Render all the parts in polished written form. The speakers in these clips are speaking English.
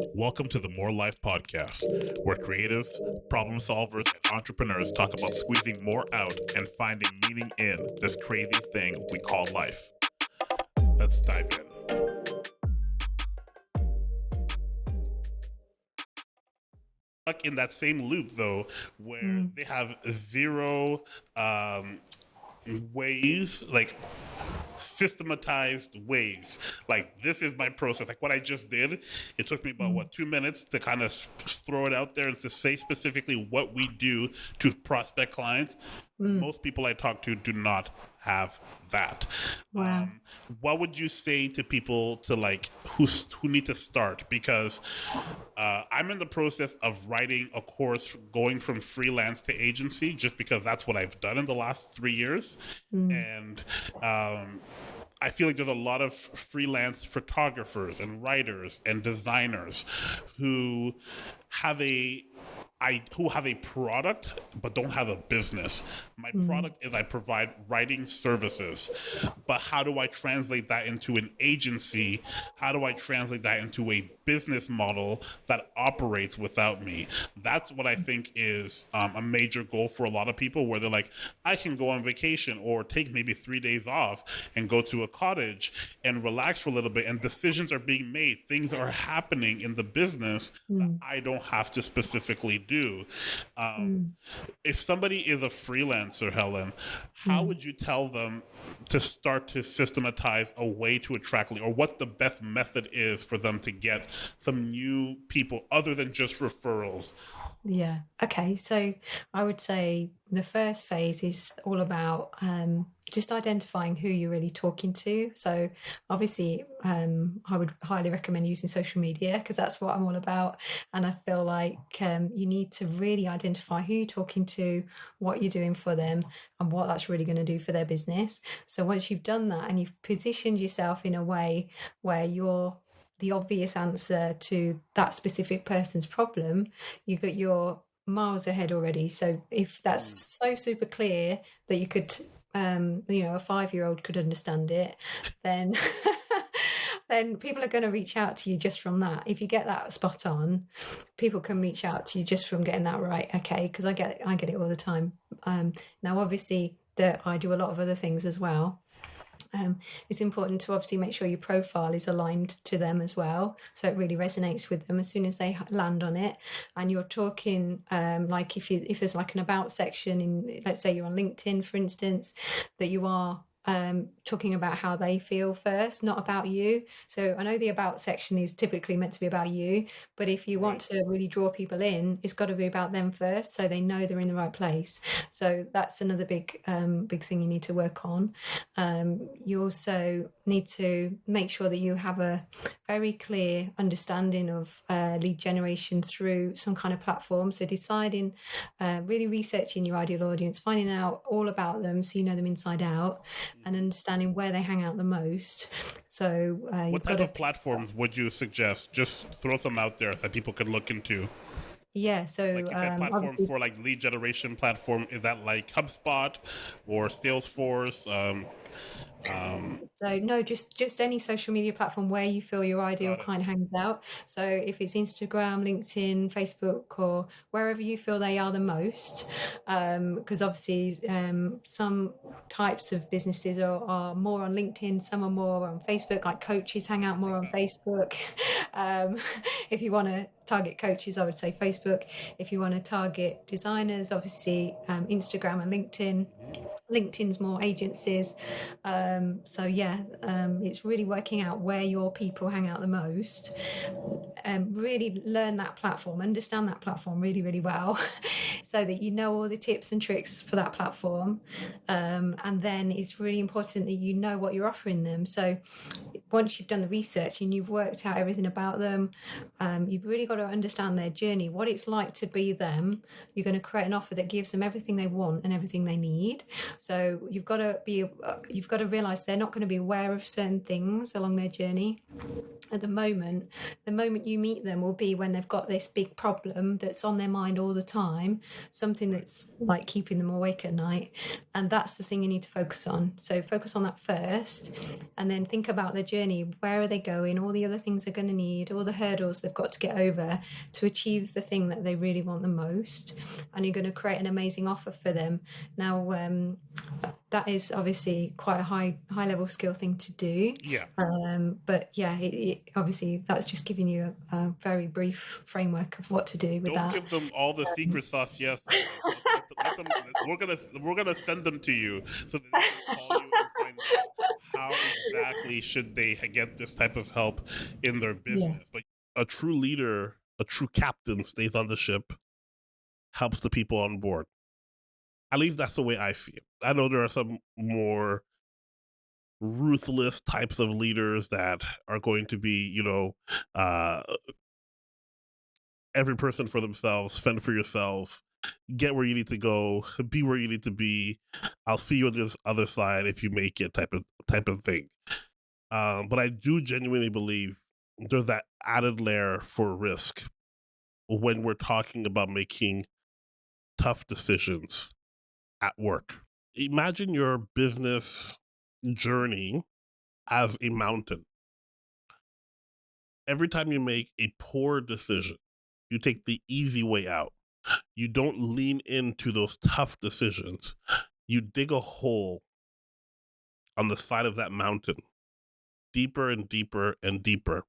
Welcome to the More Life Podcast, where creatives, problem solvers, and entrepreneurs talk about squeezing more out and finding meaning in this crazy thing we call life. Let's dive in. Stuck in that same loop, though, where they have zero ways, like systematized ways. Like, this is my process. Like, what I just did, it took me about 2 minutes to kind of throw it out there and to say specifically what we do to prospect clients. Most people I talk to do not have that. Wow. What would you say to people to like who need to start? Because I'm in the process of writing a course going from freelance to agency, just because that's what I've done in the last 3 years. And I feel like there's a lot of freelance photographers and writers and designers who have a product but don't have a business. My product is I provide writing services, but how do I translate that into an agency? How do I translate that into a business model that operates without me? That's what I think is a major goal for a lot of people, where they're like, I can go on vacation or take maybe 3 days off and go to a cottage and relax for a little bit, and decisions are being made. Things are happening in the business that I don't have to specifically do. If somebody is a freelancer, Helen, how would you tell them to start to systematize a way to attract, or what the best method is for them to get some new people other than just referrals? Yeah. Okay. So I would say the first phase is all about just identifying who you're really talking to. So obviously, I would highly recommend using social media, because that's what I'm all about. And I feel like you need to really identify who you're talking to, what you're doing for them, and what that's really going to do for their business. So once you've done that and you've positioned yourself in a way where you're the obvious answer to that specific person's problem, you're miles ahead already. So if that's so super clear that you could, a 5-year-old could understand it, then then people are going to reach out to you just from that. If you get that spot on, people can reach out to you just from getting that right. Okay, because I get it all the time. Now, obviously, I do a lot of other things as well. It's important to obviously make sure your profile is aligned to them as well, so it really resonates with them as soon as they land on it. And you're talking like if there's like an about section in, let's say you're on LinkedIn, for instance, that you are talking about how they feel first, not about you. So I know the about section is typically meant to be about you, but if you want to really draw people in, it's got to be about them first, so they know they're in the right place. So that's another big thing you need to work on. You also need to make sure that you have a very clear understanding of lead generation through some kind of platform. So deciding, really researching your ideal audience, finding out all about them so you know them inside out, and understanding where they hang out the most. So What type of platforms would you suggest? Just throw some out there that people could look into. Yeah, so Like you said, platform for like lead generation platform, is that like HubSpot or Salesforce? So no, just any social media platform where you feel your ideal client hangs out. So if it's Instagram, LinkedIn, Facebook, or wherever you feel they are the most, because obviously some types of businesses are more on LinkedIn, some are more on Facebook. Like coaches hang out more on Facebook. If you want to target coaches, I would say Facebook. If you want to target designers, obviously Instagram and LinkedIn. LinkedIn's more agencies. So yeah, it's really working out where your people hang out the most. Really learn that platform, understand that platform really, really well, so that you know all the tips and tricks for that platform. And then it's really important that you know what you're offering them. So once you've done the research and you've worked out everything about them, you've really got to understand their journey, what it's like to be them. You're going to create an offer that gives them everything they want and everything they need. need. So you've got to realize they're not going to be aware of certain things along their journey at the moment. The moment you meet them will be when they've got this big problem that's on their mind all the time, something that's like keeping them awake at night. And that's the thing you need to focus on. So focus on that first, and then think about their journey. Where are they going? All the other things they're going to need, all the hurdles they've got to get over to achieve the thing that they really want the most. And you're going to create an amazing offer for them. Now, that is obviously quite a high level skill thing to do. Yeah. But yeah, obviously that's just giving you a very brief framework of what to do with Don't that. give them all the secret sauce. Yes, let them. We're gonna send them to you so that they can call you and find out how exactly should they get this type of help in their Yeah. business. But a true leader, a true captain, stays on the ship, helps the people on board. At least that's the way I see it. I know there are some more ruthless types of leaders that are going to be, uh, every person for themselves, fend for yourself, get where you need to go, be where you need to be. I'll see you on this other side if you make it type of thing. But I do genuinely believe there's that added layer for risk when we're talking about making tough decisions at work. Imagine your business journey as a mountain. Every time you make a poor decision, you take the easy way out. You don't lean into those tough decisions. You dig a hole on the side of that mountain, deeper and deeper and deeper.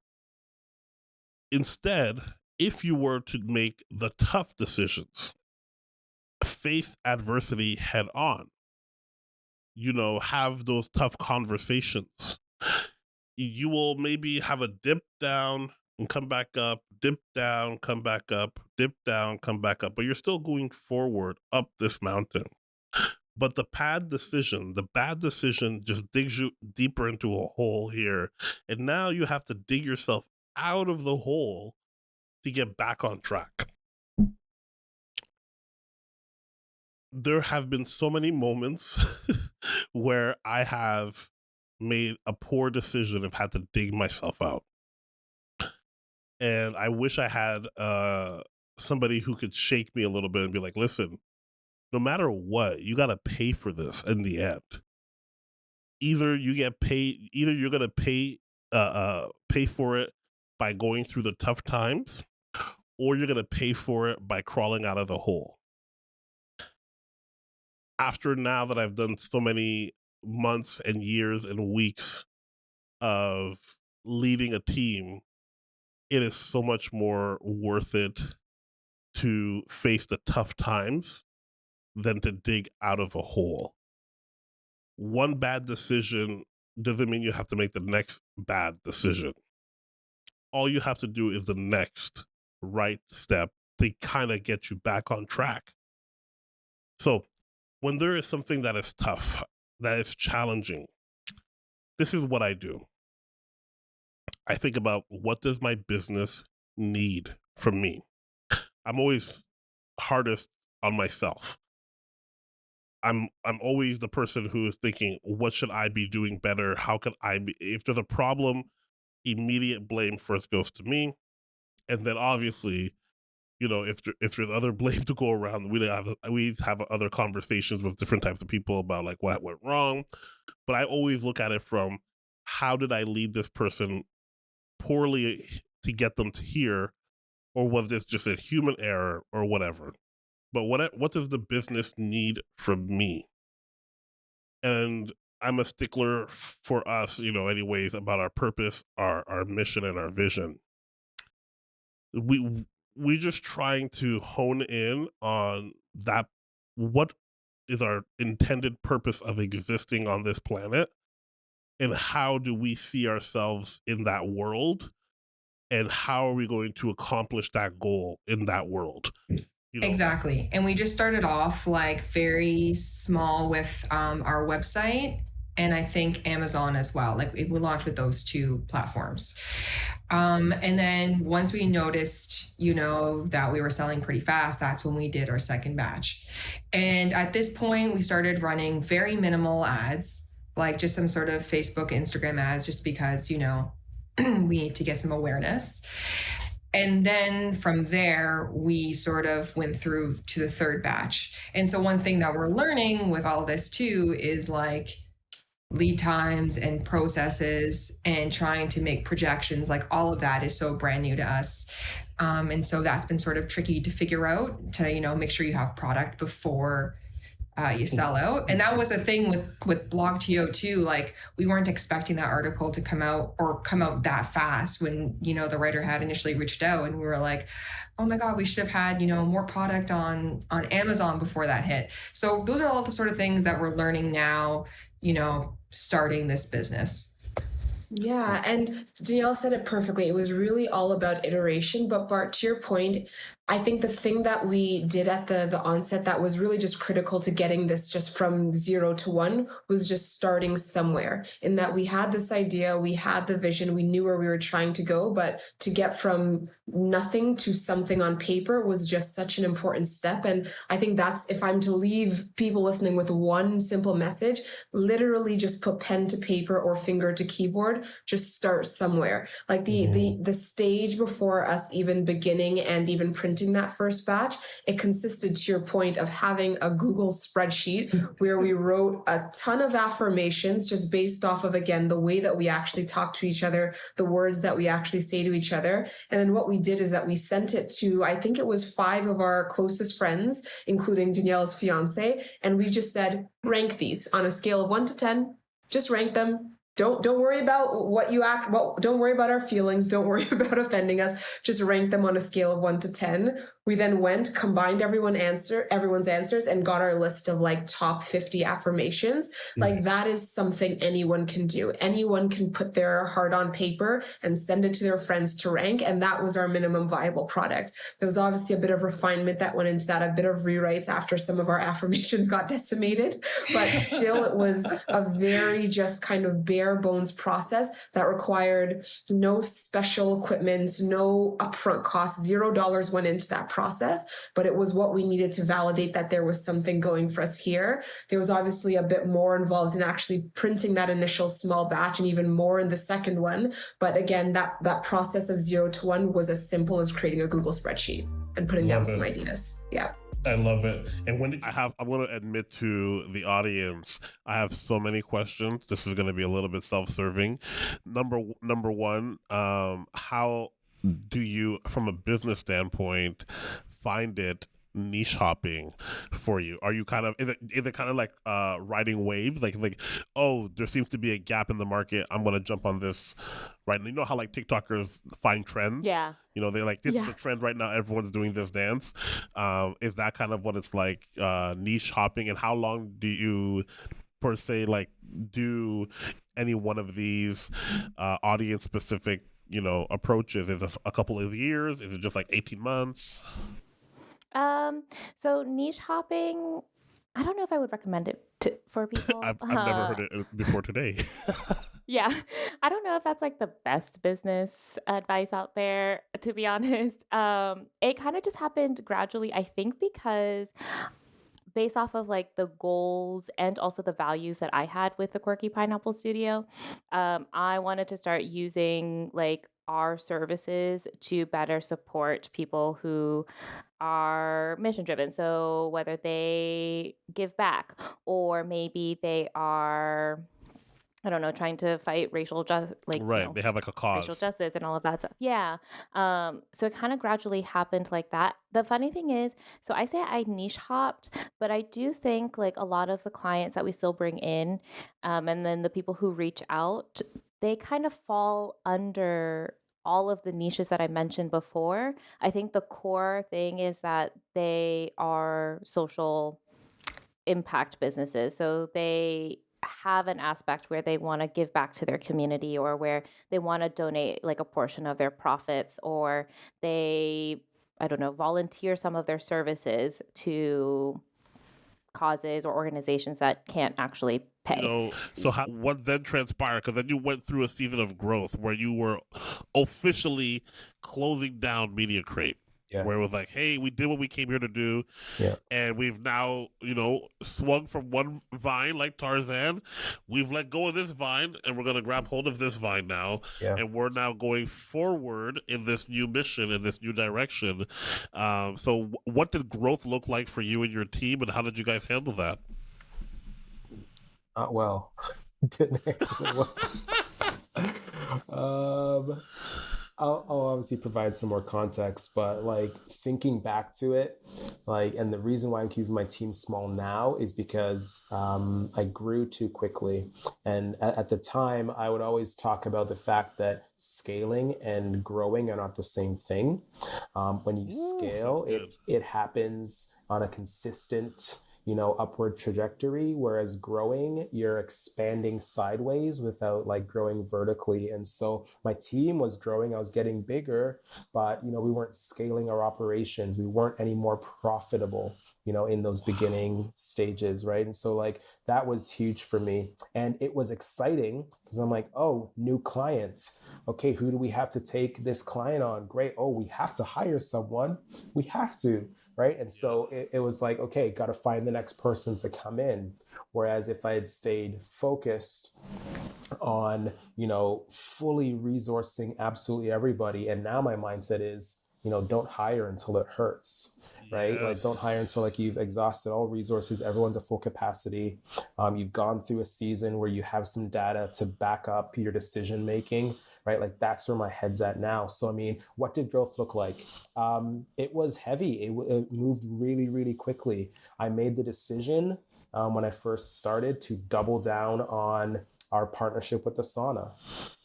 Instead, if you were to make the tough decisions, face adversity head on, have those tough conversations, you will maybe have a dip down and come back up, dip down, come back up, dip down, come back up, but you're still going forward up this mountain. But the bad decision just digs you deeper into a hole here. And now you have to dig yourself out of the hole to get back on track. There have been so many moments where I have made a poor decision and had to dig myself out. And I wish I had somebody who could shake me a little bit and be like, listen, no matter what, you got to pay for this in the end. Either you're going to pay for it by going through the tough times, or you're going to pay for it by crawling out of the hole. After now that I've done so many months and years and weeks of leading a team, it is so much more worth it to face the tough times than to dig out of a hole. One bad decision doesn't mean you have to make the next bad decision. All you have to do is the next right step to kind of get you back on track. So when there is something that is tough, that is challenging, this is what I do. I think about, what does my business need from me? I'm always hardest on myself. I'm always the person who is thinking, what should I be doing better? How could I be? If there's a problem, immediate blame first goes to me. And then obviously, if there's other blame to go around, we have other conversations with different types of people about like what went wrong. But I always look at it from, how did I lead this person poorly to get them to here, or was this just a human error or whatever? But what does the business need from me? And I'm a stickler for us, anyways, about our purpose, our mission, and our vision. We just trying to hone in on that. What is our intended purpose of existing on this planet, and how do we see ourselves in that world, and how are we going to accomplish that goal in that world? Exactly. And we just started off like very small with our website. and I think Amazon as well. Like we launched with those two platforms. And then once we noticed, that we were selling pretty fast, that's when we did our second batch. And at this point, we started running very minimal ads, like just some sort of Facebook, Instagram ads, just because, we need to get some awareness. And then from there, we sort of went through to the third batch. And so one thing that we're learning with all this too is like lead times and processes and trying to make projections, like all of that is so brand new to us. And so that's been sort of tricky to figure out to, make sure you have product before you sell out. And that was a thing with BlogTO too. Like we weren't expecting that article to come out that fast when, the writer had initially reached out, and we were like, oh my God, we should have had, more product on Amazon before that hit. So those are all the sort of things that we're learning now, starting this business. Yeah, and Danielle said it perfectly. It was really all about iteration. But Bart, to your point, I think the thing that we did at the onset that was really just critical to getting this just from 0 to 1 was just starting somewhere. In that we had this idea, we had the vision, we knew where we were trying to go, but to get from nothing to something on paper was just such an important step. And I think that's, if I'm to leave people listening with one simple message, literally just put pen to paper or finger to keyboard, just start somewhere. Like the stage before us even beginning and even printing that first batch, it consisted, to your point, of having a Google spreadsheet where we wrote a ton of affirmations just based off of, again, the way that we actually talk to each other, the words that we actually say to each other. And then what we did is that we sent it to, I think it was 5 of our closest friends, including Danielle's fiance. And we just said, rank these on a scale of 1 to 10, just rank them. Don't worry about don't worry about our feelings. Don't worry about offending us. Just rank them on a scale of 1 to 10. We then combined everyone's answers and got our list of like top 50 affirmations. Like that is something anyone can do. Anyone can put their heart on paper and send it to their friends to rank. And that was our minimum viable product. There was obviously a bit of refinement that went into that, a bit of rewrites after some of our affirmations got decimated, but still it was a very just kind of bare bones process that required no special equipment, no upfront costs, $0 went into that process, but it was what we needed to validate that there was something going for us here. There was obviously a bit more involved in actually printing that initial small batch and even more in the second one. But again, that process of 0 to 1 was as simple as creating a Google spreadsheet and putting down some ideas. Yeah. I love it. And when did I'm going to admit to the audience, I have so many questions. This is going to be a little bit self-serving. Number one, how do you, from a business standpoint, find it niche hopping for you? Are you kind of, is it kind of like riding waves? Like, oh, there seems to be a gap in the market, I'm going to jump on this right now. You know how like TikTokers find trends? Yeah. They're like, this is a trend right now, everyone's doing this dance. Is that kind of what it's like, niche hopping? And how long do you per se like do any one of these audience specific approaches? Is it a couple of years? Is it just like 18 months? So niche hopping, I don't know if I would recommend it for people. I've never heard it before today. Yeah, I don't know if that's like the best business advice out there, to be honest. It kind of just happened gradually, I think, because based off of like the goals and also the values that I had with the Quirky Pineapple Studio, I wanted to start using like our services to better support people who are mission driven. So whether they give back or maybe they are, I don't know, trying to fight racial justice, like right, they have like a cause, racial justice and all of that stuff. Yeah. So it kind of gradually happened like that. The funny thing is, so I say I niche hopped, but I do think like a lot of the clients that we still bring in, and then the people who reach out, they kind of fall under all of the niches that I mentioned before. I think the core thing is that they are social impact businesses. So they have an aspect where they want to give back to their community, or where they want to donate like a portion of their profits, or they, I don't know, volunteer some of their services to causes or organizations that can't actually pay. So what then transpired? Because then you went through a season of growth where you were officially closing down Media Crate. Yeah. Where it was like, hey, we did what we came here to do, Yeah. and we've now, swung from one vine like Tarzan. We've let go of this vine, and we're going to grab hold of this vine now, Yeah. and we're now going forward in this new mission, in this new direction. So what did growth look like for you and your team, and how did you guys handle that? Well, didn't handle well. I'll obviously provide some more context, but like thinking back to it, and the reason why I'm keeping my team small now is because I grew too quickly. And at the time, I would always talk about the fact that scaling and growing are not the same thing. When you scale, it happens on a consistent upward trajectory, whereas growing, you're expanding sideways without like growing vertically. And so my team was growing, I was getting bigger, but we weren't scaling our operations. We weren't any more profitable, in those beginning stages, right? And so like that was huge for me. And it was exciting because I'm like, oh, new clients. Okay, who do we have to take this client on? Great. Oh, we have to hire someone. We have to. Right. And so it was like, okay, got to find the next person to come in. Whereas if I had stayed focused on, fully resourcing absolutely everybody. And now my mindset is, don't hire until it hurts. Right. Yes. Like don't hire until like you've exhausted all resources. Everyone's at full capacity. You've gone through a season where you have some data to back up your decision making. Right? Like that's where my head's at now. So, I mean, what did growth look like? It was heavy. It moved really, really quickly. I made the decision when I first started to double down on our partnership with Asana.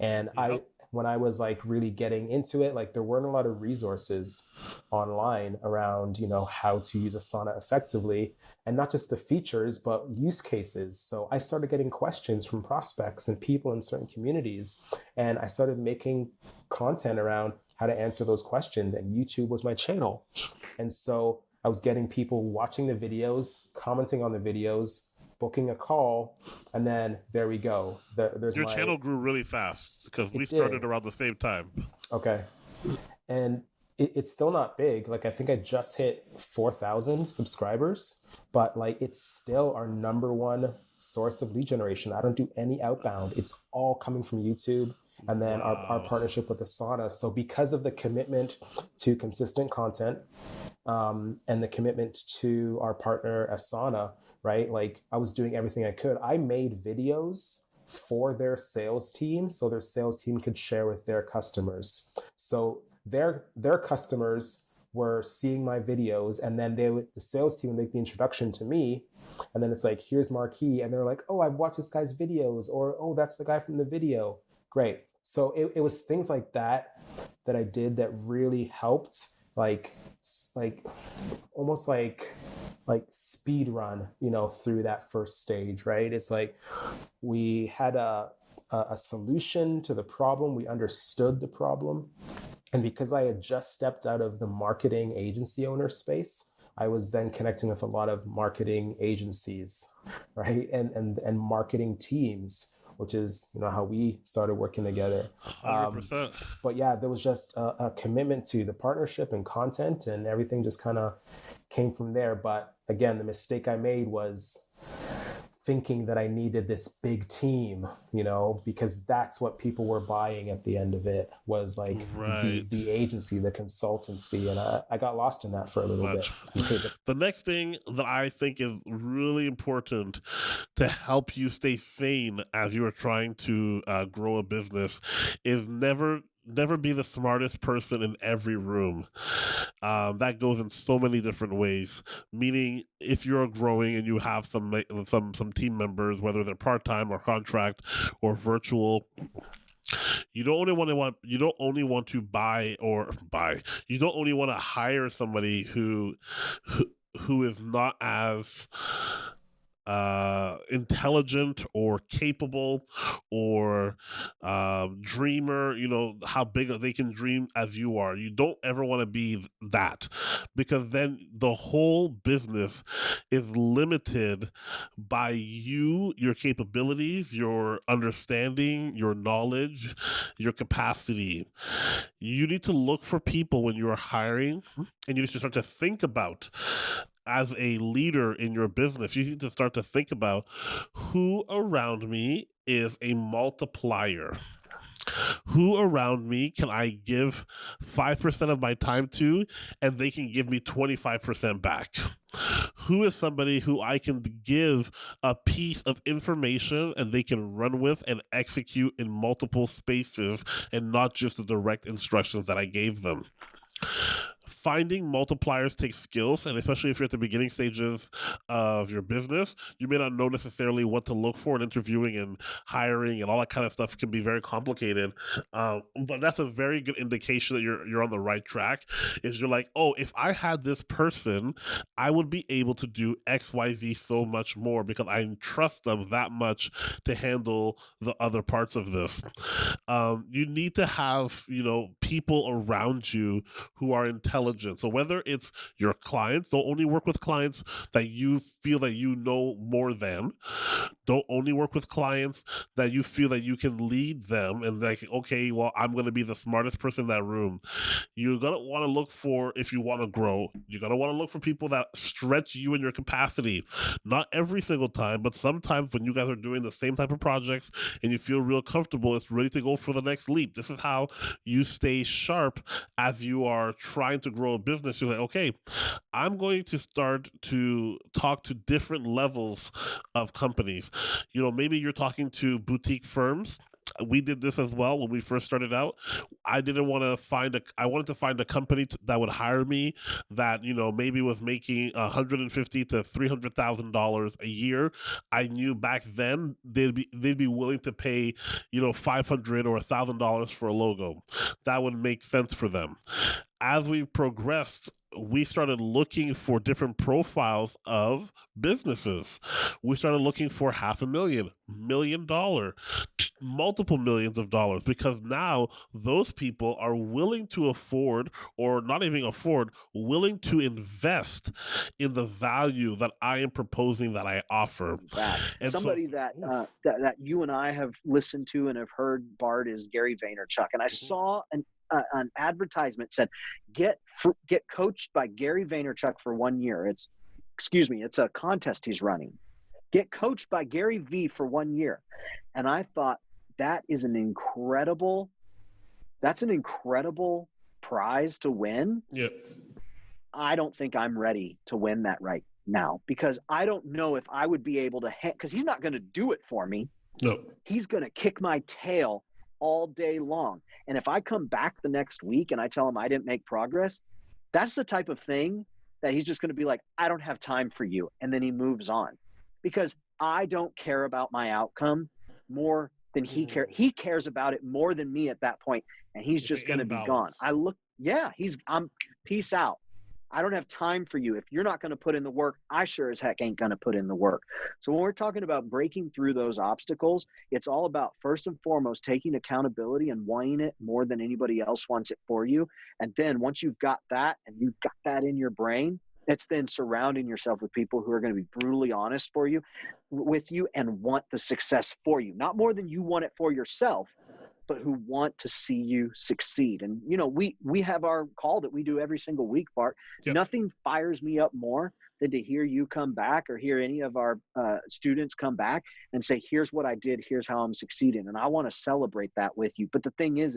And when I was like really getting into it, like there weren't a lot of resources online around, how to use Asana effectively. And not just the features, but use cases. So I started getting questions from prospects and people in certain communities. And I started making content around how to answer those questions. And YouTube was my channel. And so I was getting people watching the videos, commenting on the videos, booking a call, and then there we go. Your channel grew really fast because we did. started around the same time. Okay. And it's still not big. Like I think I just hit 4,000 subscribers, but like it's still our number one source of lead generation. I don't do any outbound. It's all coming from YouTube. And then our partnership with Asana. So because of the commitment to consistent content and the commitment to our partner Asana, right? Like I was doing everything I could. I made videos for their sales team so their sales team could share with their customers. So their customers were seeing my videos, and then the sales team would make the introduction to me. And then it's like, here's Marquis. And they're like, oh, I've watched this guy's videos, or, oh, that's the guy from the video. Great. So it was things like that I did that really helped, like almost like speed run, through that first stage, right? It's like we had a solution to the problem. We understood the problem. And because I had just stepped out of the marketing agency owner space, I was then connecting with a lot of marketing agencies, right? And marketing teams, which is, how we started working together. 100%. But yeah, there was just a commitment to the partnership and content, and everything just kind of came from there. But again, the mistake I made was thinking that I needed this big team, because that's what people were buying at the end of it, was like the agency, the consultancy. And I got lost in that for a little bit. The next thing that I think is really important to help you stay sane as you are trying to grow a business is never be the smartest person in every room. That goes in so many different ways. Meaning, if you're growing and you have some team members, whether they're part-time or contract or virtual, you don't only want to hire somebody who is not as intelligent or capable or dreamer, how big they can dream as you are. You don't ever want to be that, because then the whole business is limited by you, your capabilities, your understanding, your knowledge, your capacity. You need to look for people when you are hiring, and you need to start to think about, as a leader in your business, you need to start to think about who around me is a multiplier. Who around me can I give 5% of my time to, and they can give me 25% back? Who is somebody who I can give a piece of information and they can run with and execute in multiple spaces and not just the direct instructions that I gave them? Finding multipliers takes skills, and especially if you're at the beginning stages of your business, you may not know necessarily what to look for in interviewing and hiring, and all that kind of stuff can be very complicated. But that's a very good indication that you're on the right track. Is you're like, oh, if I had this person, I would be able to do X, Y, Z so much more because I trust them that much to handle the other parts of this. You need to have people around you who are intelligent. So whether it's your clients, don't only work with clients that you feel that you know more than. Don't only work with clients that you feel that you can lead them and like, okay, well, I'm going to be the smartest person in that room. You're going to want to look for, if you want to grow, you're going to want to look for people that stretch you in your capacity. Not every single time, but sometimes when you guys are doing the same type of projects and you feel real comfortable, it's ready to go for the next leap. This is how you stay sharp as you are trying to grow a business. You're like, okay, I'm going to start to talk to different levels of companies. Maybe you're talking to boutique firms. We did this as well when we first started out. I wanted to find a company that would hire me that, maybe was making $150,000 to $300,000 a year. I knew back then they'd be willing to pay, $500 or $1,000 for a logo. That would make sense for them. As we progressed, we started looking for different profiles of businesses. We started looking for $500,000, $1 million, multiple millions of dollars, because now those people are willing to afford, or not even afford, willing to invest in the value that I am proposing that I offer. And somebody that you and I have listened to and have heard, Bart, is Gary Vaynerchuk. And I saw an advertisement said, get coached by Gary Vaynerchuk for 1 year. It's a contest he's running. Get coached by Gary V for 1 year. And I thought, that's an incredible prize to win. Yep. I don't think I'm ready to win that right now, because I don't know if I would be able to, because he's not going to do it for me. No. He's going to kick my tail all day long. And if I come back the next week and I tell him I didn't make progress, that's the type of thing that he's just going to be like, I don't have time for you. And then he moves on, because I don't care about my outcome more than he cares. He cares about it more than me at that point, and he's just going to be gone. I'm peace out. I don't have time for you. If you're not going to put in the work, I sure as heck ain't going to put in the work. So when we're talking about breaking through those obstacles, it's all about, first and foremost, taking accountability and wanting it more than anybody else wants it for you. And then once you've got that and you've got that in your brain, it's then surrounding yourself with people who are going to be brutally honest with you and want the success for you. Not more than you want it for yourself, but who want to see you succeed. And, we have our call that we do every single week, Bart. Yep. Nothing fires me up more than to hear you come back, or hear any of our students come back and say, here's what I did, here's how I'm succeeding. And I want to celebrate that with you. But the thing is,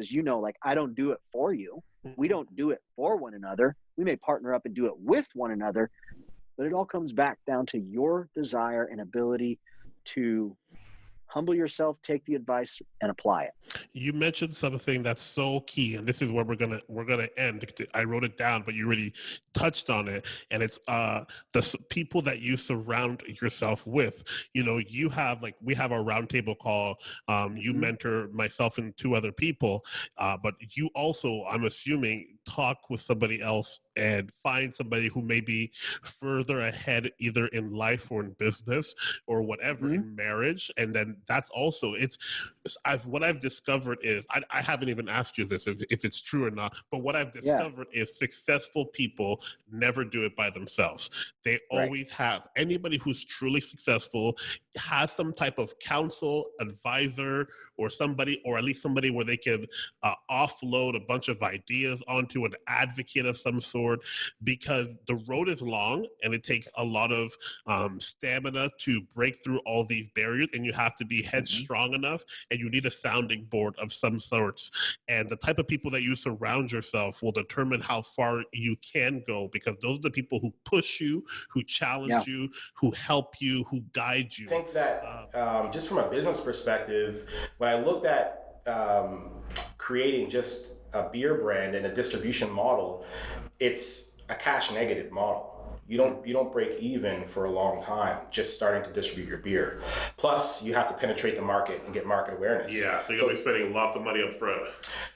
I don't do it for you. We don't do it for one another. We may partner up and do it with one another, but it all comes back down to your desire and ability to humble yourself, take the advice, and apply it. You mentioned something that's so key, and this is where we're gonna end. I wrote it down, but you really touched on it, and it's the people that you surround yourself with. You have, like, we have our roundtable call. You mentor myself and 2 other people, but you also, I'm assuming, talk with somebody else and find somebody who may be further ahead either in life or in business or whatever, in marriage. And then that's also, what I've discovered is, I haven't even asked you this if it's true or not, but what I've discovered is successful people never do it by themselves. They always have, anybody who's truly successful has some type of counsel, advisor, or somebody, or at least somebody where they can offload a bunch of ideas onto, an advocate of some sort, because the road is long and it takes a lot of stamina to break through all these barriers, and you have to be headstrong enough, and you need a sounding board of some sorts. And the type of people that you surround yourself will determine how far you can go, because those are the people who push you, who challenge you, who help you, who guide you. I think that just from a business perspective, when I looked at creating just a beer brand and a distribution model, it's a cash negative model. You don't break even for a long time just starting to distribute your beer. Plus, you have to penetrate the market and get market awareness. Yeah, so you're going to be spending lots of money up front.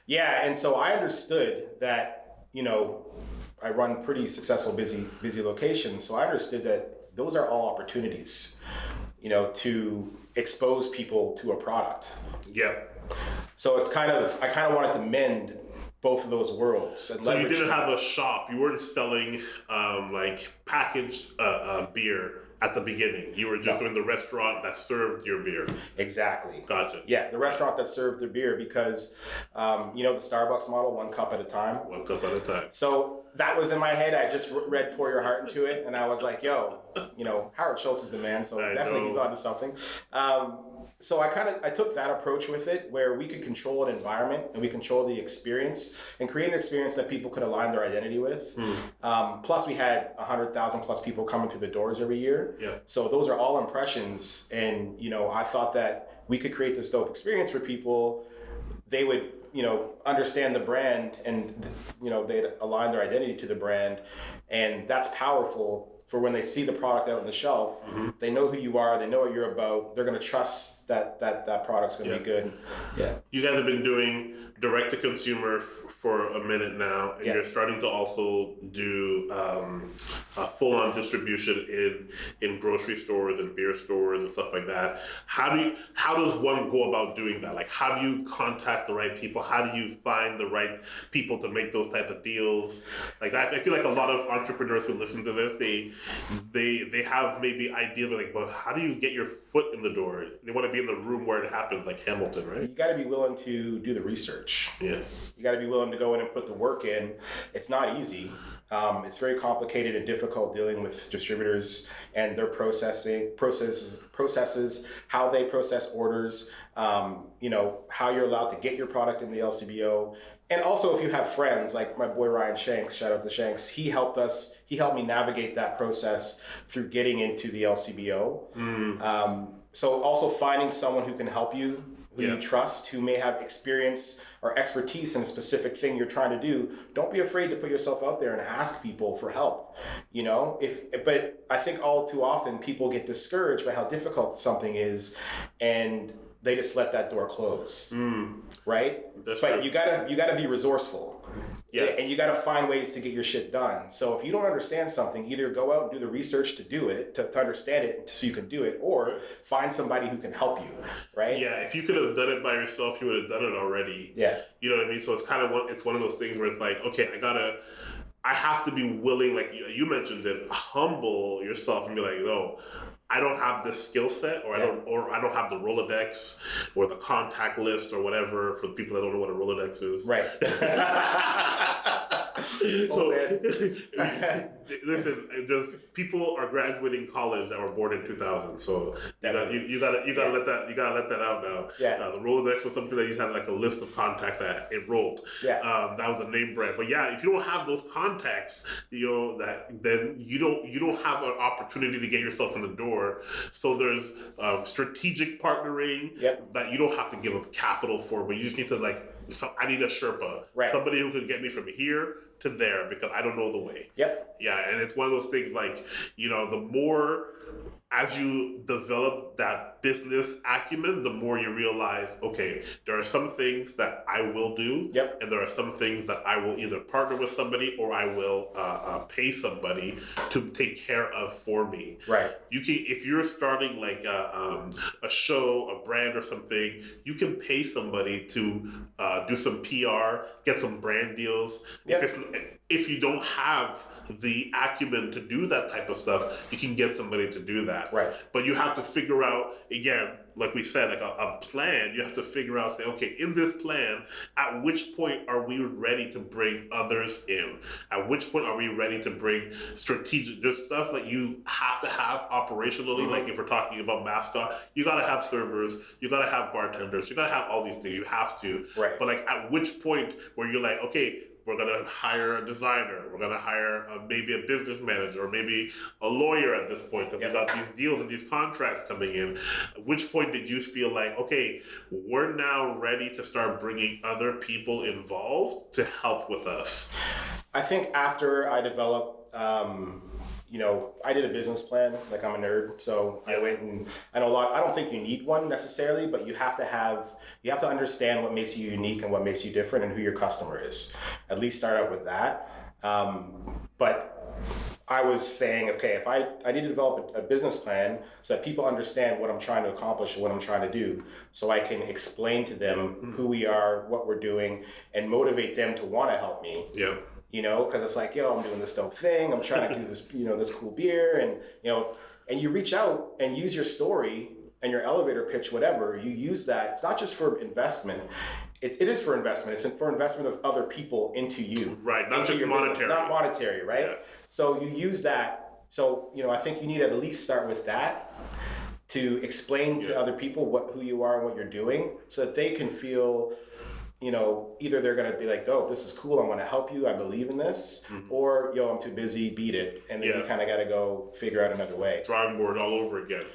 Yeah, and so I understood that, I run pretty successful, busy locations. So I understood that those are all opportunities, to expose people to a product. Yeah. So I kind of wanted to mend both of those worlds. And so you didn't have a shop. You weren't selling packaged beer at the beginning. You were just doing the restaurant that served your beer. Exactly. Gotcha. Yeah, the restaurant that served their beer, because the Starbucks model, 1 cup at a time. 1 cup at a time. So that was in my head. I just read Pour Your Heart Into It, and I was like, Howard Schultz is the man, so definitely he's onto something. So I took that approach with it, where we could control an environment and we control the experience and create an experience that people could align their identity with. Plus, we had 100,000 plus people coming through the doors every year. Yeah. So those are all impressions, and I thought that we could create this dope experience for people. They would understand the brand, and they'd align their identity to the brand, and that's powerful. For when they see the product out on the shelf, they know who you are, they know what you're about, they're going to trust that product's going to be good. Yeah. You guys have been doing direct to consumer for a minute now, and you're starting to also do a full-on distribution in grocery stores and beer stores and stuff like that. How does one go about doing that? Like, how do you contact the right people? How do you find the right people to make those type of deals? Like that, I feel like a lot of entrepreneurs who listen to this, they have maybe ideas like, but how do you get your foot in the door? They want to be in the room where it happens, like Hamilton, right? You got to be willing to do the research. Yeah. You got to be willing to go in and put the work in. It's not easy. It's very complicated and difficult dealing with distributors and their processes, how they process orders, how you're allowed to get your product in the LCBO. And also, if you have friends, like my boy Ryan Shanks, shout out to Shanks, he helped me navigate that process through getting into the LCBO. So also finding someone who can help you, who you trust, who may have experience or expertise in a specific thing you're trying to do. Don't be afraid to put yourself out there and ask people for help. But I think all too often people get discouraged by how difficult something is, and they just let that door close. Right? But true. You gotta be resourceful. Yeah. And you got to find ways to get your shit done. So if you don't understand something, either go out and do the research to do it, to understand it so you can do it, or find somebody who can help you, right? Yeah, if you could have done it by yourself, you would have done it already. Yeah. You know what I mean? So it's one of those things where it's like, okay, I have to be willing, like you mentioned it, humble yourself and be like, no, I don't have this skill set, or I don't have the Rolodex or the contact list or whatever, for the people that don't know what a Rolodex is. Right. So listen, people are graduating college that were born in 2000, so you gotta let that out now. Yeah. The Rolodex was something that you had like a list of contacts that enrolled. Yeah. That was a name brand. But yeah, if you don't have those contacts, then you don't have an opportunity to get yourself in the door. So there's strategic partnering that you don't have to give up capital for, but you just need to I need a Sherpa, somebody who can get me from here to there because I don't know the way. Yep. Yeah, and it's one of those things the more as you develop that business acumen, the more you realize, okay, there are some things that I will do, Yep. and there are some things that I will either partner with somebody or I will pay somebody to take care of for me. Right. You can, if you're starting like a show, a brand, or something, you can pay somebody to do some PR, get some brand deals. Yep. If you don't have the acumen to do that type of stuff, you can get somebody to do that. Right. But you have to figure out, again, like we said, like a plan. You have to figure out, say, okay, in this plan, at which point are we ready to bring others in? At which point are we ready to bring strategic? There's stuff that you have to have operationally. Like if we're talking about mascot, you got to have servers, you got to have bartenders, you got to have all these things. You have to. Right. But like, at which point where you're like, okay, we're going to hire a designer. We're going to hire maybe a business manager or maybe a lawyer at this point because we got these deals and these contracts coming in. At which point did you feel like, okay, we're now ready to start bringing other people involved to help with us? I think after I developed, I did a business plan. Like, I'm a nerd, so I went and I know a lot. I don't think you need one necessarily, but you have to understand what makes you unique and what makes you different and who your customer is. At least start out with that. But I was saying, okay, if I need to develop a business plan so that people understand what I'm trying to accomplish and what I'm trying to do, so I can explain to them who we are, what we're doing, and motivate them to want to help me. Yeah. Because it's like, I'm doing this dope thing. I'm trying to do this, this cool beer. And you reach out and use your story and your elevator pitch, whatever. You use that. It's not just for investment. It is for investment. It's for investment of other people into you. Right. Not just monetary. Business. Not monetary, right? Yeah. So you use that. So, I think you need to at least start with that to explain to other people who you are and what you're doing so that they can feel, either they're going to be like, oh, this is cool, I'm going to help you, I believe in this, or, I'm too busy, beat it. And then you kind of got to go figure out another way. Drawing board all over again.